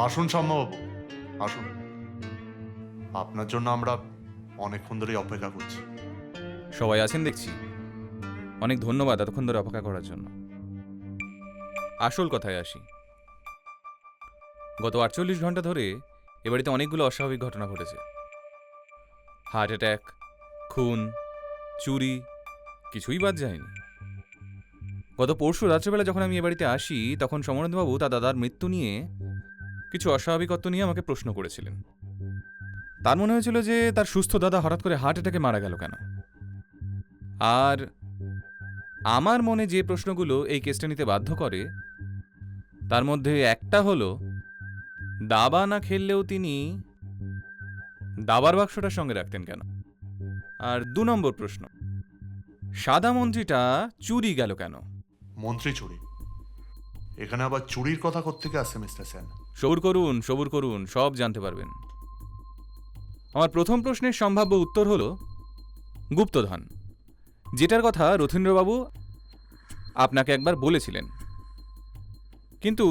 আসুন সম্ভব, আসুন। আপনার জন্য আমরা অনেকক্ষণ ধরেই অপেক্ষা করছি। সবাই আছেন দেখছি। অনেক ধন্যবাদ এতক্ষণ ধরে অপেক্ষা করার জন্য। আসল কথায় আসি। গত ৪৮ ঘন্টা ধরে এ বাড়িতে অনেকগুলো অস্বাভাবিক ঘটনা ঘটেছে। হার্ট অ্যাটাক, খুন, চুরি, কিছুই বাদ যায়নি। গত পরশু রাত্রেবেলা যখন আমি এ বাড়িতে আসি, তখন সমরেন্দ্রবাবু তার দাদার মৃত্যু নিয়ে কিছু অস্বাভাবিকত্ব নিয়ে আমাকে প্রশ্ন করেছিলেন। তার মনে হয়েছিল যে তার সুস্থ দাদা হঠাৎ করে হার্ট অ্যাটাকে মারা গেল কেন। আর আমার মনে যে প্রশ্নগুলো এই কেসটা নিতে বাধ্য করে, তার মধ্যে একটা হলো, দাবা না খেললেও তিনি দাবার বাক্সটার সঙ্গে রাখতেন কেন। আর ২ নম্বর প্রশ্ন, সাদা মন্ত্রীটা চুরি গেল কেন। মন্ত্রী চুরি? এখানে আবার চুরির কথা কোত্থেকে আসছে মিস্টার সেন? সবুর করুন, সব জানতে পারবেন। আমার প্রথম প্রশ্নের সম্ভাব্য উত্তর হলো গুপ্তধন, যেটার কথা রথীন্দ্রবাবু আপনাকে একবার বলেছিলেন। কিন্তু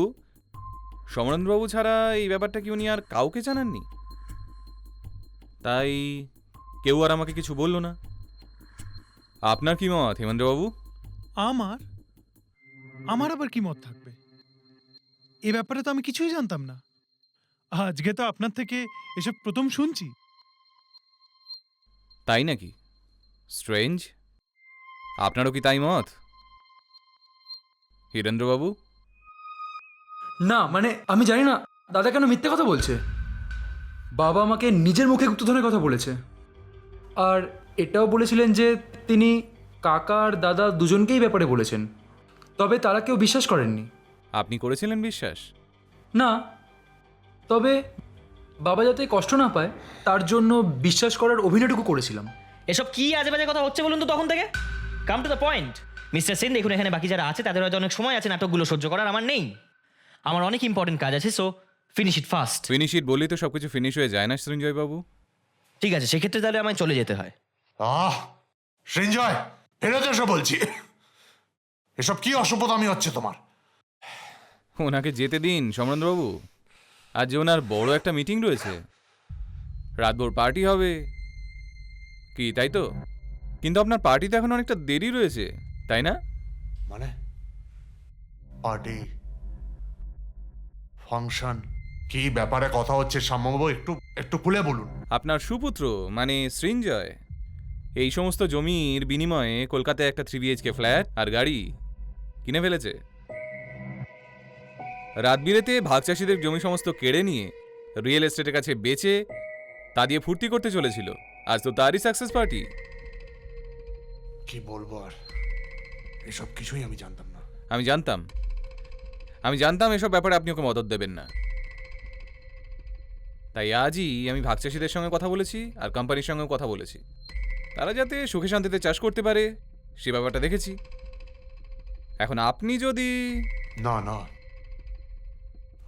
সমরেন্দ্রবাবু ছাড়া এই ব্যাপারটা কি উনি আর কাউকে জানাননি? তাই কেউ আর আমাকে কিছু বলল না। আপনার কি মত হেমেন্দ্রবাবু? আমার আমার আবার কি মত থাকবে? এ ব্যাপারে তো আমি কিছুই জানতাম না। আজকে তো আপনার থেকে এসব প্রথম শুনছি। তাই নাকি? স্ট্রেঞ্জ। আপনারও কি তাই মত হীরেন্দ্রবাবু? না মানে আমি জানি না দাদা কেন মিথ্যে কথা বলছে। বাবা আমাকে নিজের মুখে গুপ্তধনের কথা বলেছে, আর এটাও বলেছিলেন যে তিনি কাকা আর দাদা দুজনকেই ব্যাপারে বলেছেন, তবে তারা কেউ বিশ্বাস করেননি। আপনি করেছিলেন বিশ্বাস? না, তবে বাবা যাতে কষ্ট না পায় তার জন্য বিশ্বাস করার অভিনয়টুকু করেছিলাম। এসব কি আজে বাজে কথা হচ্ছে বলুন তো তখন থেকে? Come to the point. Mister Sen, দেখুন এখানে বাকি যারা আছে তাদের হয়তো অনেক সময় আছে নাটকগুলো সহ্য করার, আমার নেই। আমার অনেক ইম্পর্টেন্ট কাজ আছে, so finish it fast. Finish it বললেই তো সবকিছু ফিনিশ হয়ে যায় না সৃঞ্জয় বাবু? ঠিক আছে, সেক্ষেত্রে তাহলে আমায় চলে যেতে হয়। সঞ্জয়, ফেরত এসো বলছি। এসব কি অসভ্যতামি হচ্ছে তোমার? ওনাকে যেতে দিন সমরেন্দ্রবাবু। আজ যে ওনার বড় একটা মিটিং রয়েছে, রাতভর পার্টি হবে কি, তাই তো? কিন্তু আপনার পার্টিতে এখন অনেকটা দেরি রয়েছে, তাই না? মানে পার্টি, ফাংশন, কি ব্যাপারে কথা হচ্ছে শ্যামবাবু? একটু একটু খুলে বলুন। আপনার সুপুত্র মানে সৃঞ্জয় এই সমস্ত জমির বিনিময়ে কলকাতায় একটা 3 BHK ফ্ল্যাট আর গাড়ি কিনে ফেলেছে। রাত বিরেতে ভাগ চাষিদের জমি সমস্ত কেড়ে নিয়ে রিয়েল এস্টেটের কাছে বেচে তা দিয়ে ফুর্তি করতে চলেছিল। আজ তো তারই সাকসেস পার্টি। কি বলবো আর, এসব কিছুই আমি জানতাম না। আমি জানতাম এসব ব্যাপারে আপনি ওকে মদত দেবেন না। তাই আজই আমি ভাগ চাষিদের সঙ্গে কথা বলেছি আর কোম্পানির সঙ্গেও কথা বলেছি। তারা যাতে সুখে শান্তিতে চাষ করতে পারে সে ব্যাপারটা দেখেছি। এখন আপনি যদি... না না,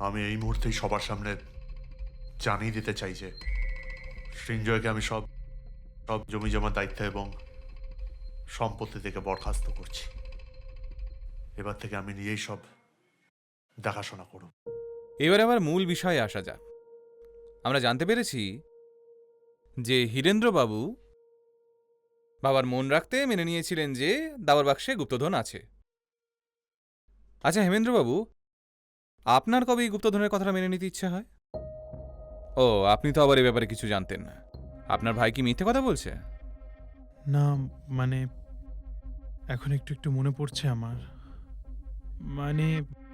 আমি এই মুহূর্তেই সবার সামনে জানিয়ে দিতে চাই যে সৃঞ্জয়কে আমি সব সব জমি জমার দায়িত্ব এবং সম্পত্তি থেকে বরখাস্ত করছি। এবার থেকে আমি নিজেই সব দেখাশোনা করব। এবার আবার মূল বিষয়ে আসা যাক। আমরা জানতে পেরেছি যে হীরেন্দ্রবাবু বাবার মন রাখতে মেনে নিয়েছিলেন যে দাবার বাক্সে গুপ্তধন আছে। আচ্ছা হেমেন্দ্রবাবু, আপনার কবে এই গুপ্তধনের কথাটা মেনে নিতে ইচ্ছে হয়? ও, আপনি তো আবার এই ব্যাপারে কিছু জানতেন না। আপনার ভাই কি মিথ্যে কথা বলছে? না মানে এখন একটু একটু মনে পড়ছে আমার। মানে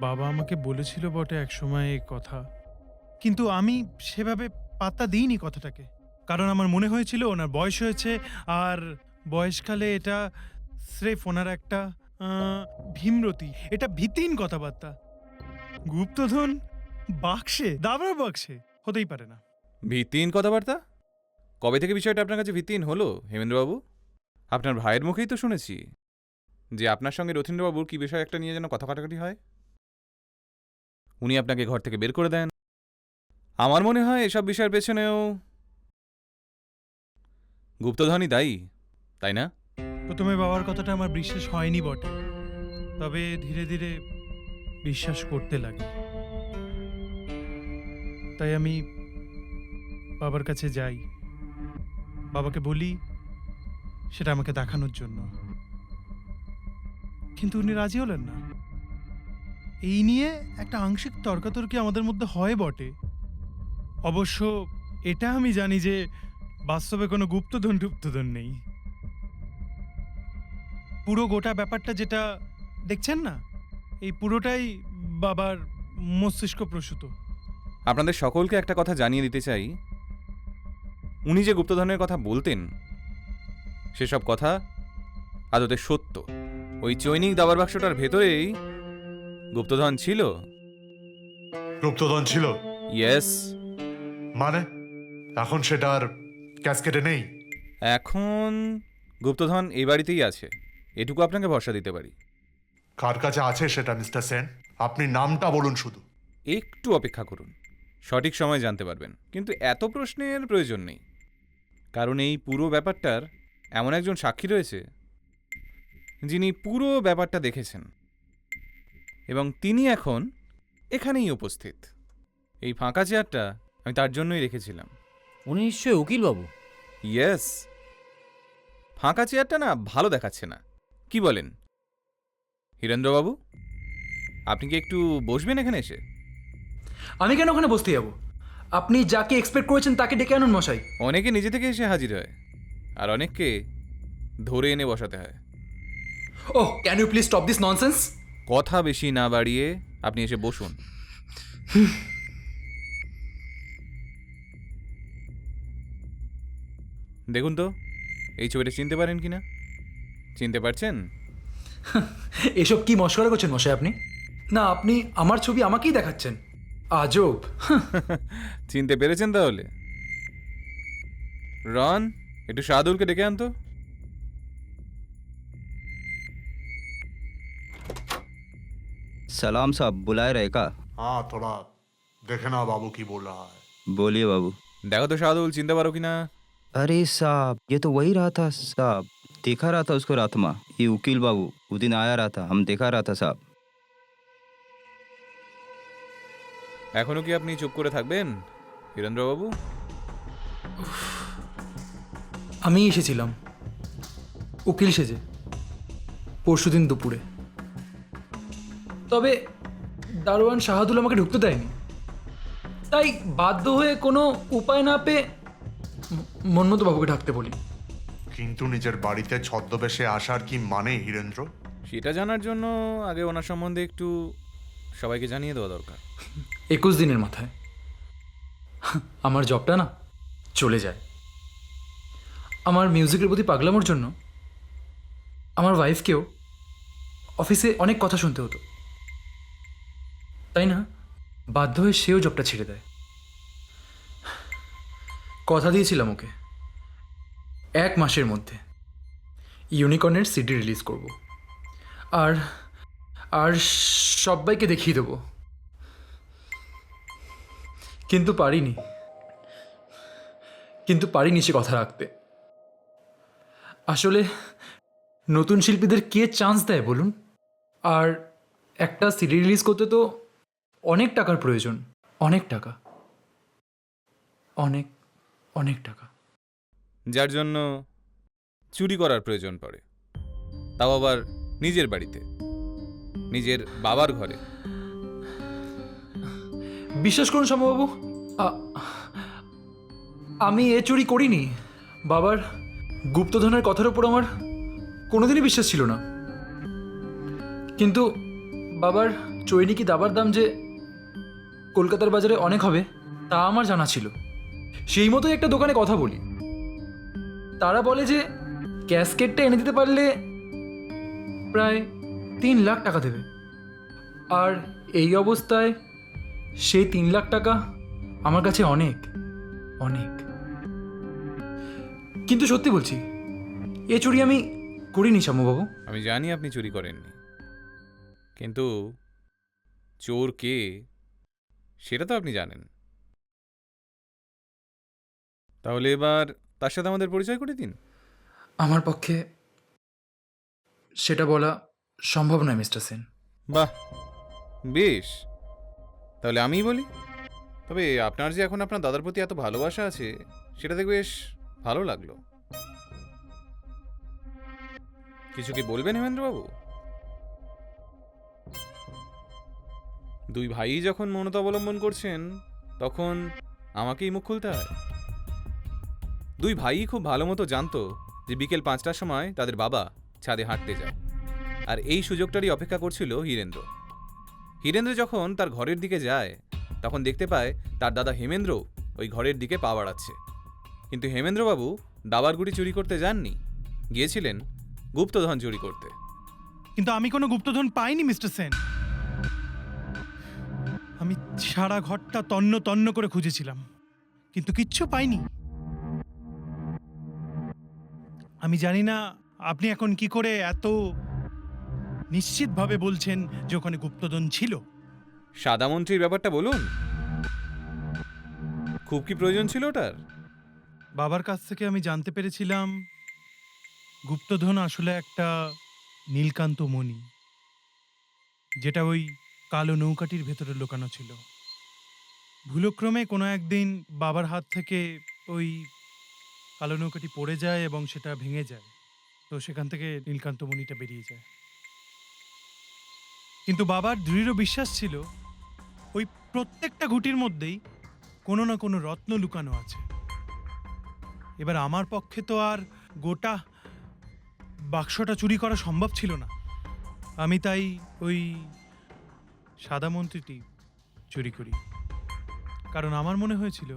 বাবা আমাকে বলেছিল বটে এক সময় এই কথা, কিন্তু আমি সেভাবে পাত্তা দিইনি কথাটাকে, কারণ আমার মনে হয়েছিল ওনার বয়স হয়েছে, আর বয়সকালে এটা স্রেফ ওনার একটা ভীমরতি, এটা ভিত্তিহীন কথাবার্তা। গুপ্তধন বাক্সে, দাবার বাক্সে হতেই পারে না। ভিত্তিহীন কথাবার্তা? কবে থেকে বিষয়টা আপনার কাছে ভিত্তিহীন হলো হেমেন্দ্রবাবু? আপনার ভাইয়ের মুখেই তো শুনেছি যে আপনার সঙ্গে রথীন্দ্রবাবুর কি বিষয় একটা নিয়ে যেন কথা কাটাকাটি হয়। উনি আপনাকে ঘর থেকে বের করে দেন। আমার মনে হয় এসব বিষয়ের পেছনেও গুপ্তধনই দায়ী, তাই না? প্রথমে বাবার কথাটা আমার বিশ্বাস হয়নি বটে, তবে ধীরে ধীরে বিশ্বাস করতে লাগে। তাই আমি বাবার কাছে যাই, বাবাকে বলি সেটা আমাকে দেখানোর জন্য, কিন্তু উনি রাজি হলেন না। এই নিয়ে একটা আংশিক তর্কাতর্কি আমাদের মধ্যে হয় বটে। অবশ্য এটা আমি জানি যে বাস্তবে কোনো গুপ্তধন নেই। পুরো গোটা ব্যাপারটা যেটা দেখছেন না, এই পুরোটাই বাবার মস্তিষ্ক প্রসূত। আপনাদের সকলকে একটা কথা জানিয়ে দিতে চাই, উনি যে গুপ্তধনের কথা বলতেন সেসব কথা আদতে সত্য। ওই চৈনিক দাবার বাক্সটার ভেতরেই গুপ্তধন ছিল। গুপ্তধন ছিল ইয়েস। মানে এখন সেটা আর ক্যাসকেটে নেই? এখন গুপ্তধন এই বাড়িতেই আছে, এটুকু আপনাকে ভরসা দিতে পারি। কার কাছে আছে সেটা মিস্টার সেন? আপনি নামটা বলুন শুধু। একটু অপেক্ষা করুন, সঠিক সময় জানতে পারবেন। কিন্তু এত প্রশ্নের প্রয়োজন নেই, কারণ এই পুরো ব্যাপারটার এমন একজন সাক্ষী রয়েছে যিনি পুরো ব্যাপারটা দেখেছেন, এবং তিনি এখন এখানেই উপস্থিত। এই ফাঁকা চেয়ারটা আমি তার জন্যই রেখেছিলাম। উনি নিশ্চয়ই উকিলবাবু। ইয়েস। ফাঁকা চেয়ারটা না ভালো দেখাচ্ছে না, কি বলেন হীরেন্দ্রবাবু? আপনি কি একটু বসবেন এখানে এসে? আমি কেন ওখানে বসতে যাবো? আপনি যাকে এক্সপেক্ট করেছেন তাকে ডেকে আনুন মশাই। অনেকে নিজে থেকে এসে হাজির হয়, আর অনেককে ধরে এনে বসাতে হয়। Oh, can you please stop this nonsense? কথা বেশি না বাড়িয়ে আপনি এসে বসুন। দেখুন তো এই ছবিটা চিনতে পারেন কিনা? চিনতে পারছেন? এসব কি মশকরা করছেন মশাই আপনি? না, আপনি আমার ছবি আমাকেই দেখাচ্ছেন, আজব। চিনতে পেরেছেন তাহলে? রন, একটু শাহাদুলকে ডেকে আনতো। सलाम साहब, बुलाए रहे का? हाँ, थोड़ा देखे ना बाबू की बोल रहा है। बोलिए बाबू। দেখো তো শাহাদুল চিনতে পারো কিনা। अरे साहब, ये तो वही रहा था साहब। देखा रहा था उसको रात में। ये वकील बाबू उस दिन आया रहा था, हम देखा रहा था साहब। এখনো কি আপনি চুপ করে থাকবেন হীরেন্দ্রবাবু? আমি এসেছিলাম উকিল সেজে পরশুদিন দুপুরে, তবে দারোয়ান শাহাদুল আমাকে ঢুকতে দেয়নি। তাই বাধ্য হয়ে কোনো উপায় না পেয়ে মন্মথ বাবুকে ডাকতে বলি। কিন্তু নিজের বাড়িতে ছদ্মবেশে আসার কি মানে হীরেন্দ্র? সেটা জানার জন্য আগে ওনার সম্বন্ধে একটু সবাইকে জানিয়ে দেওয়া দরকার। 21 দিনের মাথায় আমার জবটা না চলে যায়। আমার মিউজিকের প্রতি পাগলামোর জন্য আমার ওয়াইফকেও অফিসে অনেক কথা শুনতে হতো, তাই না বাধ্য হয়ে সেও জবটা ছেড়ে দেয়। কথা দিয়েছিলাম ওকে 1 মাসের মধ্যে ইউনিকর্নের সিডি রিলিজ করব, আর আর সবাইকে দেখিয়ে দেবো। কিন্তু পারিনি সে কথা রাখতে। আসলে নতুন শিল্পীদের কে চান্স দেয় বলুন? আর একটা সিডি রিলিজ করতে তো অনেক টাকার প্রয়োজন, অনেক টাকা, অনেক অনেক টাকা। যার জন্য চুরি করার প্রয়োজন পড়ে, তাও আবার নিজের বাড়িতে, নিজের বাবার ঘরে। বিশ্বাস করুন শ্যামবাবু, আমি এ চুরি করিনি। বাবার গুপ্তধনের কথার উপর আমার কোনোদিনই বিশ্বাস ছিল না, কিন্তু বাবার চৈনিকি দাবার দাম যে কলকাতার বাজারে অনেক হবে তা আমার জানা ছিল। সেই মতোই একটা দোকানে কথা বলি, তারা বলে যে ক্যাসকেটটা এনে দিতে পারলে প্রায় 3 লাখ টাকা দেবে। আর এই অবস্থায় সেই 3 লাখ টাকা আমার কাছে অনেক অনেক। কিন্তু সত্যি বলছি, এ চুরি আমি করিনি শ্যামবাবু। আমি জানি আপনি চুরি করেননি, কিন্তু চোর কে সেটা তো আপনি জানেন। তাহলে এবার তার সাথে আমাদের পরিচয় করে দিন। আমার পক্ষে সেটা বলা সম্ভব নয় মিস্টার সেন। বাহ, বেশ, তাহলে আমিই বলি। তবে আপনার যে এখন আপনার দাদার প্রতি এত ভালোবাসা আছে সেটা দেখে বেশ ভালো লাগলো। কিছু কি বলবেন হেমেন্দ্রবাবু? দুই ভাই যখন মৌনতা অবলম্বন করছেন তখন আমাকেই মুখ খুলতে হয়। দুই ভাই খুব ভালো মতো জানতো যে বিকেল 5টার সময় তাদের বাবা ছাদে হাঁটতে যায়, আর এই সুযোগটারই অপেক্ষা করছিল হীরেন্দ্র। হীরেন্দ্র যখন তার ঘরের দিকে যায় তখন দেখতে পায় তার দাদা হেমেন্দ্র ওই ঘরের দিকে পা বাড়াচ্ছে। কিন্তু হেমেন্দ্রবাবু দাবার গুটি চুরি করতে যাননি, গিয়েছিলেন গুপ্তধন চুরি করতে। কিন্তু আমি কোনো গুপ্তধন পাইনি মিস্টার সেন। আমি সারা ঘরটা তন্ন তন্ন করে খুঁজেছিলাম, কিন্তু কিচ্ছু পাইনি। আমি জানি না আপনি এখন কি করে এত নিশ্চিতভাবে বলছেন যে ওখানে গুপ্তধন ছিল। সাদা মন্ত্রীর ব্যাপারটা বলুন, খুব কি প্রয়োজন ছিল ওটার? বাবার কাছ থেকে আমি জানতে পেরেছিলাম গুপ্তধন আসলে একটা নীলকান্ত মণি, যেটা ওই কালো নৌকাটির ভেতরে লুকানো ছিল। ভুলক্রমে কোনো একদিন বাবার হাত থেকে ওই কালো নৌকাটি পড়ে যায় এবং সেটা ভেঙে যায়, তো সেখান থেকে নীলকান্ত মণিটা বেরিয়ে যায়। কিন্তু বাবার দৃঢ় বিশ্বাস ছিল ওই প্রত্যেকটা ঘুঁটির মধ্যেই কোনো না কোনো রত্ন লুকানো আছে। এবার আমার পক্ষে তো আর গোটা বাক্সটা চুরি করা সম্ভব ছিল না। আমি তাই ওই সাদা মন্ত্রীটি চুরি করি, কারণ আমার মনে হয়েছিল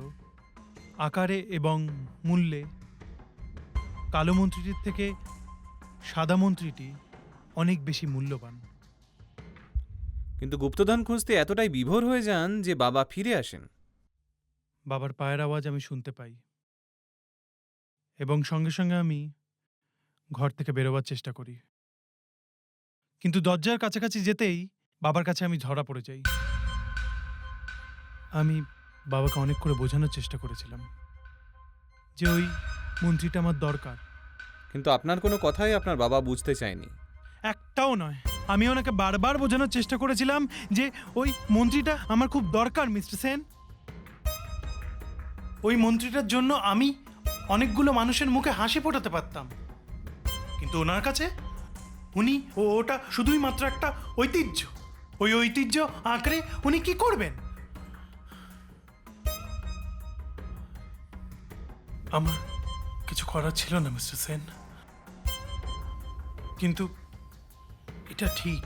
আকারে এবং মূল্যে কালো মন্ত্রীটির থেকে সাদা মন্ত্রীটি অনেক বেশি মূল্যবান। কিন্তু গুপ্তধন খুঁজতে এতটাই বিভোর হয়ে যান যে বাবা ফিরে আসেন। বাবার পায়ের আওয়াজ আমি শুনতে পাই এবং সঙ্গে সঙ্গে আমি ঘর থেকে বেরোবার চেষ্টা করি, কিন্তু দরজার কাছাকাছি যেতেই বাবার কাছে আমি ধরা পড়ে যাই। আমি বাবাকে অনেক করে বোঝানোর চেষ্টা করেছিলাম যে ওই মন্ত্রীটা আমার দরকার। কিন্তু আপনার কোনো কথাই আপনার বাবা বুঝতে চায়নি। একটাও নয়, আমি ওনাকে বারবার বোঝানোর চেষ্টা করেছিলাম যে ওই মন্ত্রীটা আমার খুব দরকার মিস্টার সেন। ওই মন্ত্রীটার জন্য আমি অনেকগুলো মানুষের মুখে হাসি ফোটাতে পারতাম, কিন্তু ওনার কাছে ওটা শুধুই মাত্র একটা ঐতিহ্য। ওই ঐতিহ্য আঁকড়ে উনি কি করবেন? আমার কিছু করার ছিল না মিস্টার সেন, কিন্তু এটা ঠিক।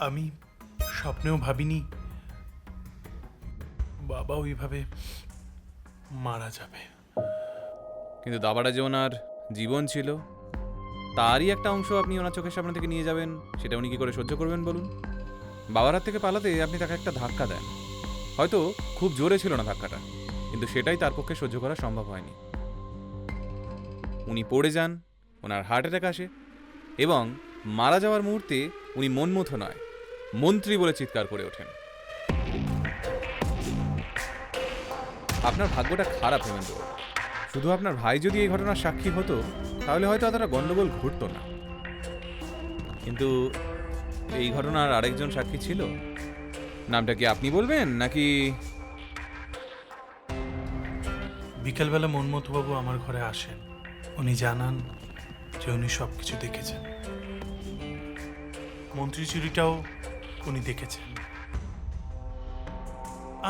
আমি স্বপ্নেও ভাবিনি বাবা ওইভাবে মারা যাবে। কিন্তু দাবাটা যে ওনার জীবন ছিল, তারই একটা অংশ আপনি ওনার চোখের সামনে থেকে নিয়ে যাবেন, সেটা উনি কি করে সহ্য করবেন বলুন? বাবার হাত থেকে পালাতে আপনি তাকে একটা ধাক্কা দেন, হয়তো খুব জোরে ছিল না ধাক্কাটা, কিন্তু সেটাই তার পক্ষে সহ্য করা সম্ভব হয়নি। উনি পড়ে যান, ওনার হার্ট অ্যাটাক আসে এবং মারা যাওয়ার মুহূর্তে উনি মনমথ নয়, মন্ত্রী বলে চিৎকার করে ওঠেন। আপনার ভাগ্যটা খারাপ হেমেন্দ্র। শুধু আপনার ভাই যদি এই ঘটনার সাক্ষী হতো তাহলে হয়তো এতটা গন্ডগোল ঘটতো না। কিন্তু এই ঘটনার আরেকজন সাক্ষী ছিল, নামটা কি আপনি বলবেন নাকি? বিকেলবেলা মনমথবাবু আমার ঘরে আসেন। উনি জানান যে উনি সব কিছু দেখেছেন, মন্ত্রী চুরিটাও উনি দেখেছেন।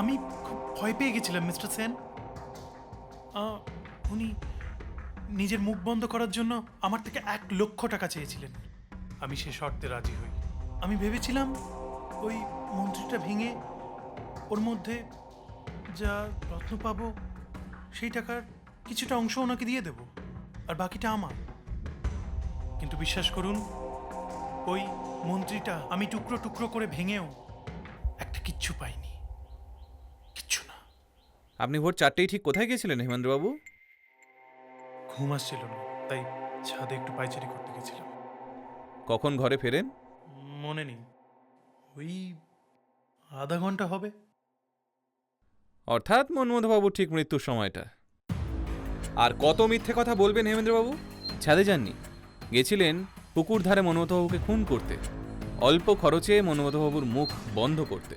আমি খুব ভয় পেয়ে গেছিলাম মিস্টার সেন। উনি নিজের মুখ বন্ধ করার জন্য আমার থেকে 1,00,000 টাকা চেয়েছিলেন। আমি সে শর্তে রাজি হই। আমি ভেবেছিলাম ওই মন্ত্রীটা ভেঙে ওর মধ্যে যা রত্ন পাবো সেই টাকার কিছুটা অংশ ওনাকে দিয়ে দেব, আর বাকিটা আমার। কিন্তু বিশ্বাস করুন, ওই মন্ত্রীটা আমি টুকরো টুকরো করে ভেঙেও একটা কিচ্ছু পাইনি, কিচ্ছু না। আপনি ভোর 4টেই ঠিক কোথায় গেছিলেন হেমেন্দ্রবাবু? ঘুম আসছিল না, তাই ছাদে একটু পায়চারি করতে গেছিলাম। কখন ঘরে ফেরেন? মনে নেই, ওই আধা ঘন্টা হবে। অর্থাৎ মনমোহনবাবুর ঠিক মৃত্যুর সময়টা। আর কত মিথ্যে কথা বলবেন হেমেন্দ্রবাবু? ছাদে যাননি, গেছিলেন পুকুর ধারে মনমোহনবাবুকে খুন করতে, অল্প খরচে মনমোহনবাবুর মুখ বন্ধ করতে।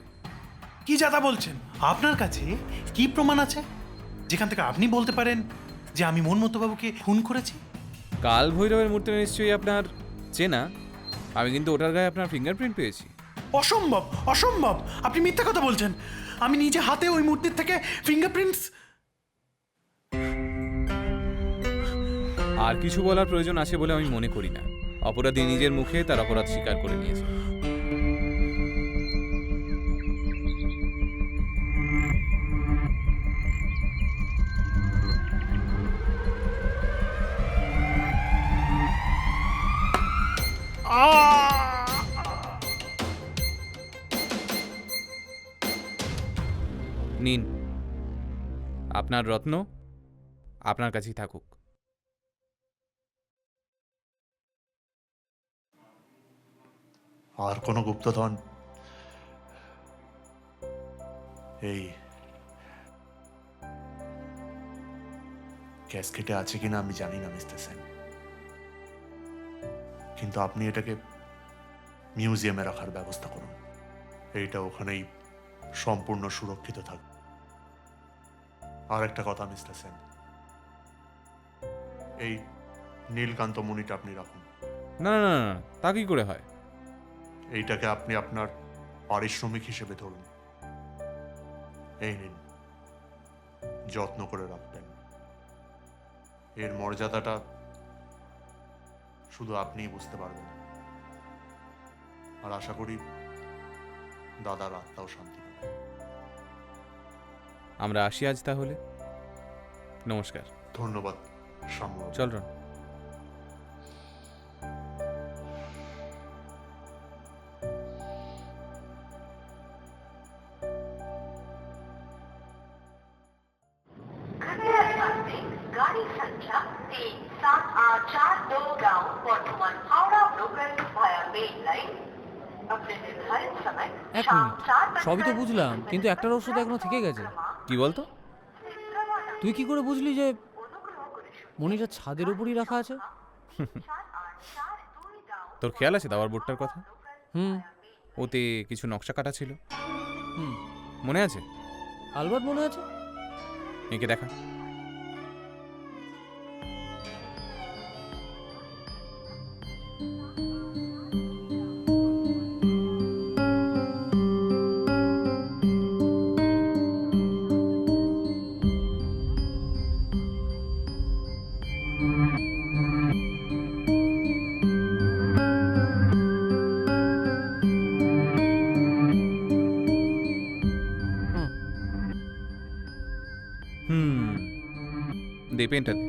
কি যাতা বলছেন? আপনার কাছে কি প্রমাণ আছে যেখান থেকে আপনি বলতে পারেন যে আমি মনমতো বাবুকে খুন করেছি? কাল ভৈরবের মূর্তিটা নিশ্চয়ই আপনার চেনা। আমি কিন্তু ওটার গায়ে আপনার ফিঙ্গারপ্রিন্ট পেয়েছি। অসম্ভব, অসম্ভব! আপনি মিথ্যা কথা বলছেন। আমি নিজে হাতে ওই মূর্তির থেকে ফিঙ্গারপ্রিন্টস। আর কিছু বলার প্রয়োজন আছে বলে আমি মনে করি না। অপরাধী নিজের মুখে তার অপরাধ স্বীকার করে নিয়েছে। নিন, আপনার রত্ন আপনার কাছেই থাকুক। আর কোনো গুপ্তধন এই ক্যাসকেটে আছে কিনা আমি জানি না মিস্টার সেন, কিন্তু আপনি এটাকে মিউজিয়ামে রাখার ব্যবস্থা করুন। এইটা ওখানেই সম্পূর্ণ সুরক্ষিত থাকবে। আর একটা কথা মিস্টার সেন, এই নীলকান্ত মণিটা আপনি রাখুন। না না না না, তা কি করে হয়? এইটাকে আপনি আপনার পারিশ্রমিক হিসেবে ধরুন। এই নিন, যত্ন করে রাখবেন। এর মর্যাদাটা শুধু আপনিই বুঝতে পারবেন। আর আশা করি দাদার আত্মাও শান্তি পাবে। আমরা আসি আজ তাহলে। নমস্কার। ধন্যবাদ শ্যামল। চল রন। कृपया ध्यान दें, गाड़ी संख्या 3742 गांव वर्धमान हावड़ा लोकल भाया मेन लाइन अपने निर्धारित समय এক शाम মিনিট, 4 সবই তো বুঝলাম, কিন্তু একটার ওষুধ এখনো থেকে গেছে। কি বলতো? তুই কি করে বুঝলি যে মনিটা ছাদের উপরই রাখা আছে? তোর খেয়াল আছে দাওয়ার বোর্ডটার কথা? হুম ওতে কিছু নকশা কাটা ছিল, হুম, মনে আছে? আলবাত মনে আছে। এঁকে দেখা। হুম, দে পেনটা দে।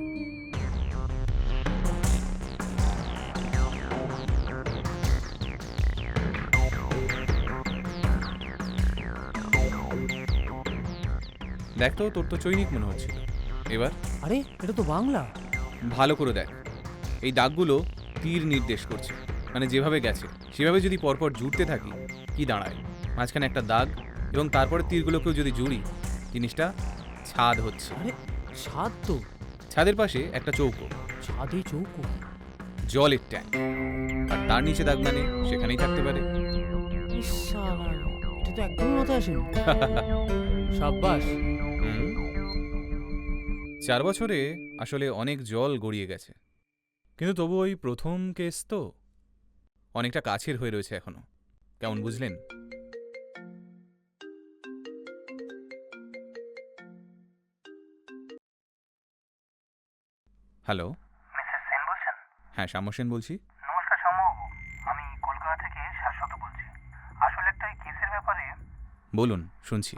দেখ তো, তোর তো চৈনিক মনে হচ্ছিল। এবার আরে এটা তো বাংলা। ভালো করে দেখ, এই দাগগুলো তীর নির্দেশ করছে। মানে যেভাবে গেছে সেভাবে যদি পরপর জুড়তে থাকি কি দাঁড়ায়, মাঝখানে একটা দাগ এবং তারপরে তীরগুলোকেও যদি জুড়ি, জিনিসটা ছাদ হচ্ছে। আরে ছাদ তো, ছাদের পাশে একটা চৌকো, ছাদে চৌকো। জলের ট্যাঙ্ক, আর তার নিচে দাগ মানে সেখানেই থাকতে পারে। ইস শালা, এটা তো একদমই মাথায় আসেনি। সাব্বাস। হুম। 4 বছরে আসলে অনেক জল গড়িয়ে গেছে, কিন্তু তবু ওই প্রথম কেস তো অনেকটা কাছের হয়ে রয়েছে এখনো। কেমন বুঝলেন? হ্যালো, মিসেস সেন বলছেন? হ্যাঁ শ্যাম সেন বলছি। নমস্কার শ্যামবাবু, আমি কলকাতা থেকে শাশ্বত বলছি। আসলে একটা এই কেসের ব্যাপারে বলুন, শুনছি।